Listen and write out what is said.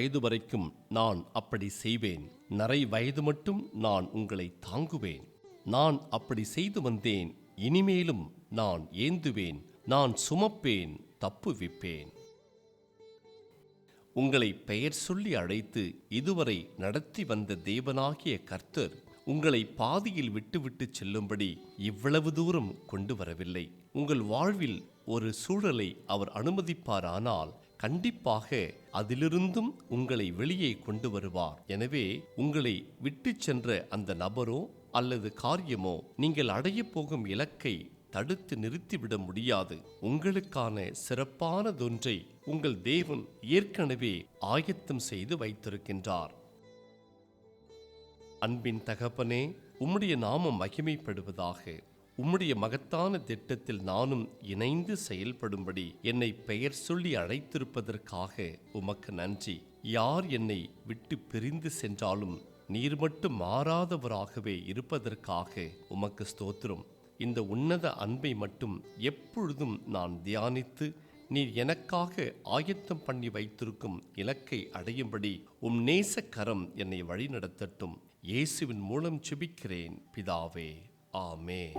வயது வரைக்கும் நான் அப்படி செய்வேன். நரை வயது மட்டும் நான் உங்களை தாங்குவேன். நான் அப்படி செய்து வந்தேன். இனிமேலும் நான் ஏந்துவேன். நான் சுமப்பேன், தப்புவிப்பேன். உங்களை பெயர் சொல்லி அழைத்து இதுவரை நடத்தி வந்த தேவனாகிய கர்த்தர் உங்களை பாதியில் விட்டுவிட்டு செல்லும்படி இவ்வளவு தூரம் கொண்டு வரவில்லை. உங்கள் வாழ்வில் ஒரு சூழலை அவர் அனுமதிப்பாரானால் கண்டிப்பாக அதிலிருந்தும் உங்களை வெளியே கொண்டு வருவார். எனவே உங்களை விட்டு சென்ற அந்த நபரோ அல்லது காரியமோ நீங்கள் அடையப் போகும் இலக்கை தடுத்து நிறுத்திவிட முடியாது. உங்களுக்கான சிறப்பானதொன்றை உங்கள் தேவன் ஏற்கனவே ஆயத்தம் செய்து வைத்திருக்கின்றார். அன்பின் தகப்பனே, உம்முடைய நாமம் மகிமைப்படுவதாக. உம்முடைய மகத்தான திட்டத்தில் நானும் இணைந்து செயல்படும்படி என்னை பெயர் சொல்லி அழைத்திருப்பதற்காக உமக்கு நன்றி. யார் என்னை விட்டு பிரிந்து சென்றாலும் நீர் மட்டும் மாறாதவராகவே இருப்பதற்காக உமக்கு ஸ்தோத்திரம். இந்த உன்னத அன்பை மட்டும் எப்பொழுதும் நான் தியானித்து நீர் எனக்காக ஆயத்தம் பண்ணி வைத்திருக்கும் இலக்கை அடையும்படி உம் நேச கரம் என்னை வழிநடத்தட்டும். இயேசுவின் மூலம் ஜெபிக்கிறேன் பிதாவே, ஆமென்.